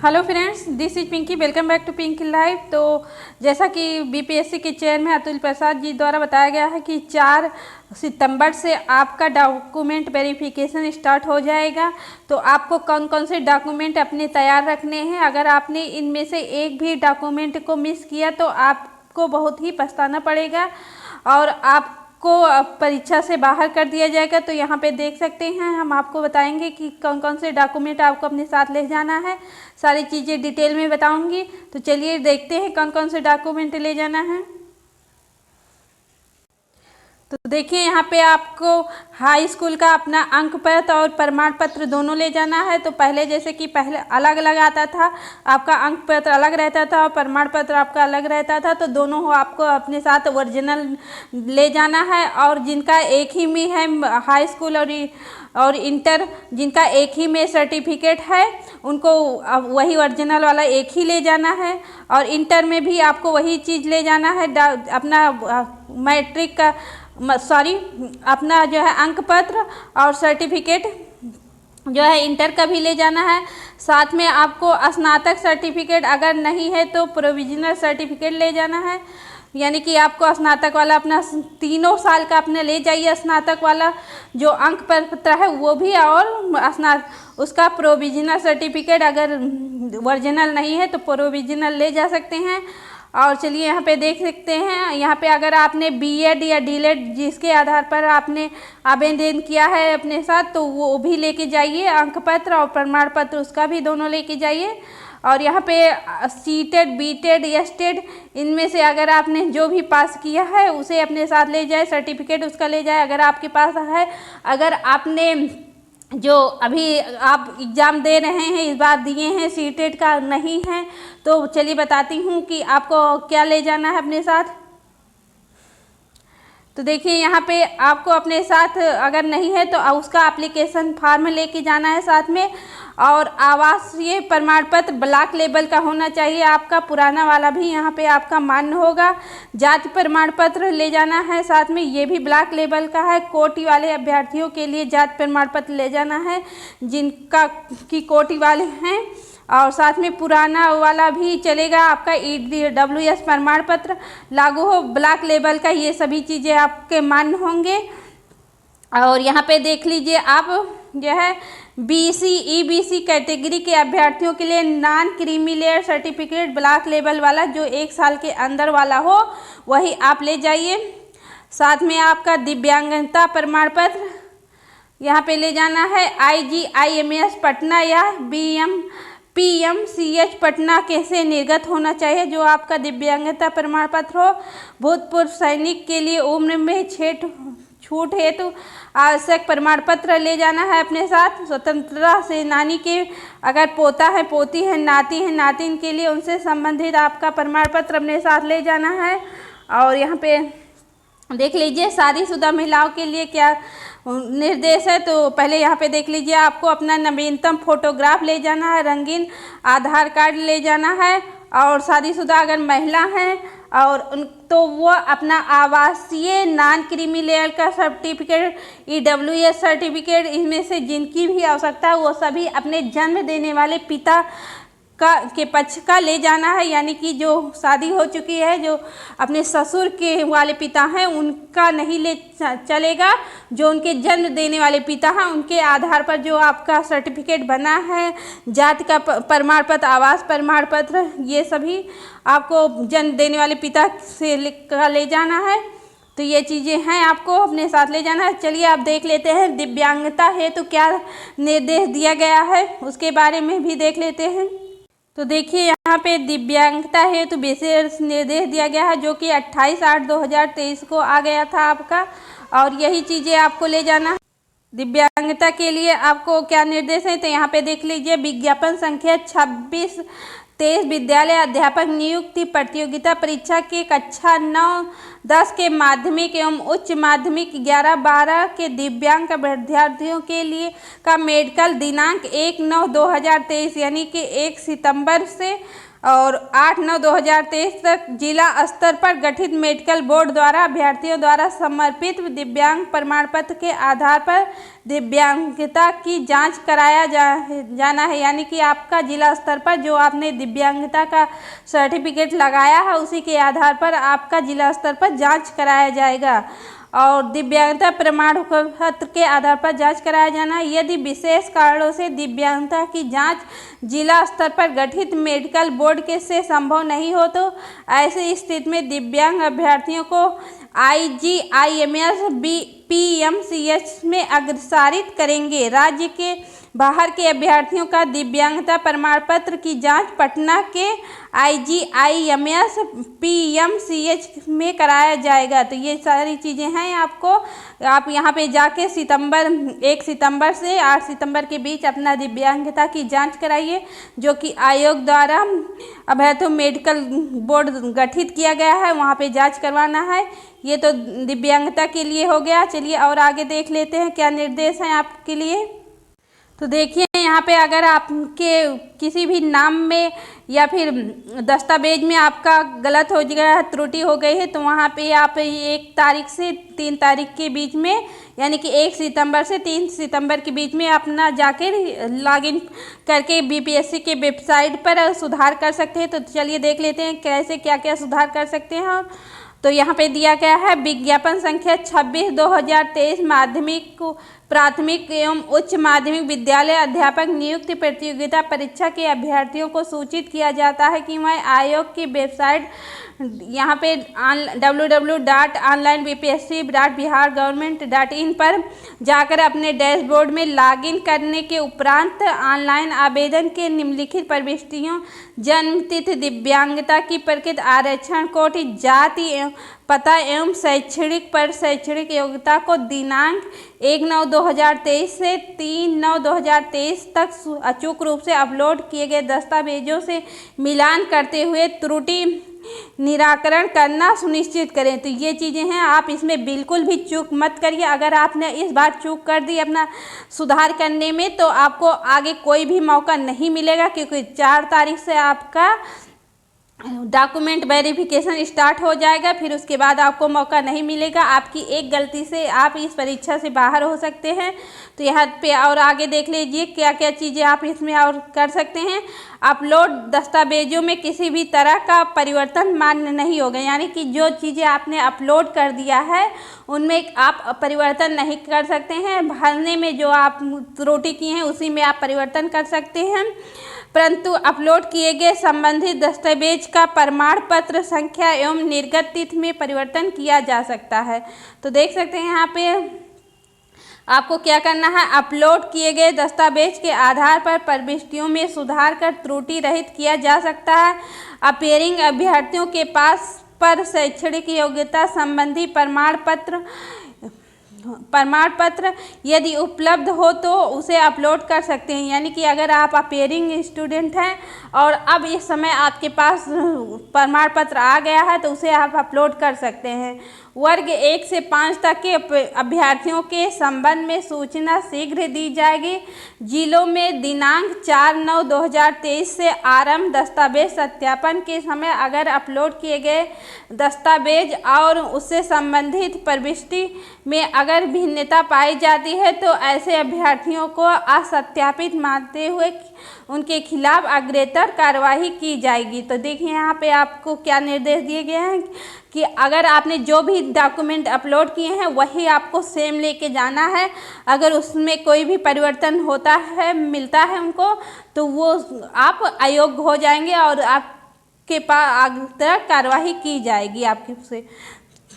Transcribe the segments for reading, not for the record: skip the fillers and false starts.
Hello friends, this is Pinky. Welcome back to Pinky live. तो जैसा कि बीपीएससी के चेयरमैन अतुल प्रसाद जी द्वारा बताया गया है कि 4 सितंबर से आपका डॉक्यूमेंट वेरिफिकेशन स्टार्ट हो जाएगा। तो आपको कौन कौन से डॉक्यूमेंट अपने तैयार रखने हैं। अगर आपने इनमें से एक भी डॉक्यूमेंट को मिस किया तो आपको बहुत ही पछताना पड़ेगा और आपको परीक्षा से बाहर कर दिया जाएगा। तो यहाँ पे देख सकते हैं, हम आपको बताएंगे कि कौन कौन से डॉक्यूमेंट आपको अपने साथ ले जाना है। सारी चीज़ें डिटेल में बताऊंगी। तो चलिए देखते हैं कौन कौन से डॉक्यूमेंट ले जाना है। तो देखिए, यहाँ पे आपको हाई स्कूल का अपना अंक पत्र और प्रमाण पत्र दोनों ले जाना है। तो पहले जैसे कि पहले अलग अलग आता था, आपका अंक पत्र अलग रहता था और प्रमाण पत्र आपका अलग रहता था। तो दोनों आपको अपने साथ ओरिजिनल ले जाना है। और जिनका एक ही में है हाई स्कूल और इंटर, जिनका एक ही में सर्टिफिकेट है, उनको वही ओरिजिनल वाला एक ही ले जाना है। और इंटर में भी आपको वही चीज़ ले जाना है, अपना मैट्रिक का अपना जो है अंक पत्र और सर्टिफिकेट जो है इंटर का भी ले जाना है। साथ में आपको स्नातक सर्टिफिकेट अगर नहीं है तो प्रोविजनल सर्टिफिकेट ले जाना है। यानी कि आपको स्नातक वाला अपना 3 साल का अपने ले जाइए, स्नातक वाला जो अंक पत्र है वो भी, और उसका प्रोविजनल सर्टिफिकेट अगर ओरिजिनल नहीं है तो प्रोविजनल ले जा सकते हैं। और चलिए यहाँ पे देख सकते हैं, यहाँ पे अगर आपने बीएड या डीएलएड जिसके आधार पर आपने आवेदन किया है अपने साथ, तो वो भी लेके जाइए, अंक पत्र और प्रमाण पत्र उसका भी दोनों लेके जाइए। और यहाँ पे सीटेड, बीटेड, एसटेड, इनमें से अगर आपने जो भी पास किया है उसे अपने साथ ले जाए, सर्टिफिकेट उसका ले जाए अगर आपके पास है। अगर आपने जो अभी आप एग्ज़ाम दे रहे हैं, इस बार दिए हैं, सीटेट का नहीं है, तो चलिए बताती हूँ कि आपको क्या ले जाना है अपने साथ। तो देखिए, यहाँ पे आपको अपने साथ अगर नहीं है तो उसका एप्लीकेशन फॉर्म लेके जाना है साथ में। और आवासीय प्रमाण पत्र ब्लॉक लेवल का होना चाहिए आपका, पुराना वाला भी यहाँ पे आपका मान्य होगा। जाति प्रमाण पत्र ले जाना है साथ में, ये भी ब्लॉक लेवल का है। कोटि वाले अभ्यर्थियों के लिए जाति प्रमाण पत्र ले जाना है जिनका की कोटि वाले हैं। और साथ में पुराना वाला भी चलेगा आपका, EWS प्रमाण पत्र लागू हो ब्लॉक लेवल का, ये सभी चीज़ें आपके मान्य होंगे। और यहाँ पे देख लीजिए, आप जो है BC EBC कैटेगरी के अभ्यर्थियों के लिए non creamy layer certificate block level वाला जो 1 साल के अंदर वाला हो वही आप ले जाइए। साथ में आपका दिव्यांगता प्रमाण पत्र यहाँ पे ले जाना है। IGIMS पटना या PMCH पटना के से निर्गत होना चाहिए जो आपका दिव्यांगता प्रमाण पत्र हो। भूतपूर्व सैनिक के लिए उम्र में छूट हेतु आवश्यक प्रमाण पत्र ले जाना है अपने साथ। स्वतंत्रता सेनानी के अगर पोता है, पोती है, नाती है, नातिन के लिए उनसे संबंधित आपका प्रमाण पत्र अपने साथ ले जाना है। और यहाँ पे देख लीजिए, शादीशुदा महिलाओं के लिए क्या निर्देश है। तो पहले यहाँ पे देख लीजिए, आपको अपना नवीनतम फोटोग्राफ ले जाना है, रंगीन आधार कार्ड ले जाना है। और शादीशुदा अगर महिला हैं और तो वो अपना आवासीय नॉन क्रीमी लेयर का सर्टिफिकेट, EWS सर्टिफिकेट, इनमें से जिनकी भी आवश्यकता है वो सभी अपने जन्म देने वाले पिता के पक्ष का ले जाना है। यानी कि जो शादी हो चुकी है, जो अपने ससुर के वाले पिता हैं उनका नहीं ले चलेगा। जो उनके जन्म देने वाले पिता हैं उनके आधार पर जो आपका सर्टिफिकेट बना है, जाति का प्रमाण पत्र, आवास प्रमाण पत्र, ये सभी आपको जन्म देने वाले पिता से ले जाना है। तो ये चीज़ें हैं आपको अपने साथ ले जाना है। चलिए आप देख लेते हैं दिव्यांगता है तो क्या निर्देश दिया गया है, उसके बारे में भी देख लेते हैं। तो देखिए, यहाँ पे दिव्यांगता है तो विशेष निर्देश दिया गया है जो कि 28/8/2023 को आ गया था आपका, और यही चीज़ें आपको ले जाना है। दिव्यांगता के लिए आपको क्या निर्देश है तो यहाँ पे देख लीजिए, विज्ञापन संख्या 26-23 विद्यालय अध्यापक नियुक्ति प्रतियोगिता परीक्षा के कक्षा 9-10 के माध्यमिक एवं उच्च माध्यमिक 11-12 के दिव्यांग विद्यार्थियों के लिए का मेडिकल दिनांक 1/9/2023 यानी कि 1 सितंबर से और 8/9/2023 तक जिला स्तर पर गठित मेडिकल बोर्ड द्वारा अभ्यर्थियों द्वारा समर्पित दिव्यांग प्रमाण पत्र के आधार पर दिव्यांगता की जांच कराया जाना है, यानी कि आपका जिला स्तर पर जो आपने दिव्यांगता का सर्टिफिकेट लगाया है उसी के आधार पर आपका जिला स्तर पर जांच कराया जाएगा और दिव्यांगता प्रमाण पत्र के आधार पर जांच कराया जाना है। यदि विशेष कारणों से दिव्यांगता की जांच जिला स्तर पर गठित मेडिकल बोर्ड के से संभव नहीं हो तो ऐसी स्थिति में दिव्यांग अभ्यर्थियों को IGIMS PMCH में अग्रसारित करेंगे। राज्य के बाहर के अभ्यर्थियों का दिव्यांगता प्रमाण पत्र की जांच पटना के IGIMS PMCH में कराया जाएगा। तो ये सारी चीज़ें हैं आप यहाँ पे जाके 1 सितंबर से 8 सितंबर के बीच अपना दिव्यांगता की जांच कराइए, जो कि आयोग द्वारा अभ्यर्थियों मेडिकल बोर्ड गठित किया गया है, वहाँ पे जांच करवाना है। ये तो दिव्यांगता के लिए हो गया। चलिए और आगे देख लेते हैं क्या निर्देश हैं आपके लिए। तो देखिए यहाँ पे अगर आपके किसी भी नाम में या फिर दस्तावेज में आपका गलत हो गया है, त्रुटि हो गई है, तो वहाँ पे आप 1 तारीख से 3 तारीख के बीच में, यानी कि 1 सितंबर से 3 सितंबर के बीच में अपना जाके लॉगिन करके BPSC के वेबसाइट पर सुधार कर सकते हैं। तो चलिए देख लेते हैं कैसे क्या क्या सुधार कर सकते हैं। तो यहाँ पे दिया गया है विज्ञापन संख्या 26/2023 माध्यमिक प्राथमिक एवं उच्च माध्यमिक विद्यालय अध्यापक नियुक्ति प्रतियोगिता परीक्षा के अभ्यर्थियों को सूचित किया जाता है कि वह आयोग की वेबसाइट यहाँ पे www.onlinebpsc.bihargovernment.in पर जाकर अपने डैशबोर्ड में लॉगिन करने के उपरांत ऑनलाइन आवेदन के निम्नलिखित प्रविष्टियों जन्म तिथि, दिव्यांगता की प्रकृति, आरक्षण कोटि, जाति एवं पता एवं शैक्षणिक योग्यता को दिनांक 1/9/2023 से 3/9/2023 तक अचूक रूप से अपलोड किए गए दस्तावेजों से मिलान करते हुए त्रुटि निराकरण करना सुनिश्चित करें। तो ये चीज़ें हैं, आप इसमें बिल्कुल भी चूक मत करिए। अगर आपने इस बार चूक कर दी अपना सुधार करने में तो आपको आगे कोई भी मौका नहीं मिलेगा, क्योंकि 4 तारीख से आपका डॉक्यूमेंट वेरिफिकेशन स्टार्ट हो जाएगा। फिर उसके बाद आपको मौका नहीं मिलेगा। आपकी एक गलती से आप इस परीक्षा से बाहर हो सकते हैं। तो यहाँ पे और आगे देख लीजिए क्या क्या चीज़ें आप इसमें और कर सकते हैं। अपलोड दस्तावेजों में किसी भी तरह का परिवर्तन मान्य नहीं होगा, यानी कि जो चीज़ें आपने अपलोड कर दिया है उनमें आप परिवर्तन नहीं कर सकते हैं। भरने में जो आप त्रुटि की हैं उसी में आप परिवर्तन कर सकते हैं, परंतु अपलोड किए गए संबंधित दस्तावेज का प्रमाण पत्र संख्या एवं निर्गत तिथि में परिवर्तन किया जा सकता है। तो देख सकते हैं यहाँ पे आपको क्या करना है। अपलोड किए गए दस्तावेज के आधार पर प्रविष्टियों में सुधार कर त्रुटि रहित किया जा सकता है। अपेयरिंग अभ्यर्थियों के पास पर शैक्षणिक योग्यता संबंधी प्रमाण पत्र यदि उपलब्ध हो तो उसे अपलोड कर सकते हैं। यानी कि अगर आप अपेयरिंग स्टूडेंट हैं और अब इस समय आपके पास प्रमाण पत्र आ गया है तो उसे आप अपलोड कर सकते हैं। वर्ग 1 से 5 तक के अभ्यर्थियों के संबंध में सूचना शीघ्र दी जाएगी। जिलों में दिनांक 4/9/2023 से आरंभ। दस्तावेज सत्यापन के समय अगर अपलोड किए गए दस्तावेज और उससे संबंधित प्रविष्टि में अगर भिन्नता पाई जाती है तो ऐसे अभ्यर्थियों को असत्यापित मानते हुए उनके खिलाफ अग्रेतर कार्रवाई की जाएगी। तो देखिए यहाँ पे आपको क्या निर्देश दिए गए हैं कि अगर आपने जो भी डॉक्यूमेंट अपलोड किए हैं वही आपको सेम लेके जाना है। अगर उसमें कोई भी परिवर्तन होता है, मिलता है उनको, तो वो आप अयोग्य हो जाएंगे और आपके पास अग्रेतर कार्रवाई की जाएगी आपके से।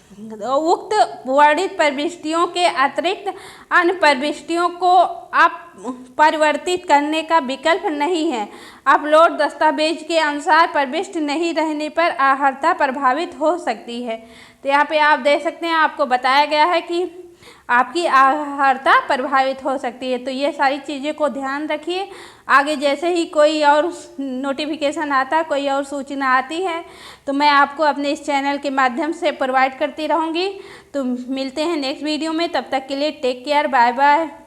उक्त वर्णित प्रविष्टियों के अतिरिक्त अन्य प्रविष्टियों को आप परिवर्तित करने का विकल्प नहीं है। अपलोड दस्तावेज के अनुसार प्रविष्टि नहीं रहने पर अर्हता प्रभावित हो सकती है। तो यहाँ पे आप देख सकते हैं, आपको बताया गया है कि आपकी अर्हता प्रभावित हो सकती है। तो ये सारी चीज़ें को ध्यान रखिए। आगे जैसे ही कोई और नोटिफिकेशन आता, कोई और सूचना आती है तो मैं आपको अपने इस चैनल के माध्यम से प्रोवाइड करती रहूँगी। तो मिलते हैं नेक्स्ट वीडियो में, तब तक के लिए टेक केयर, बाय बाय।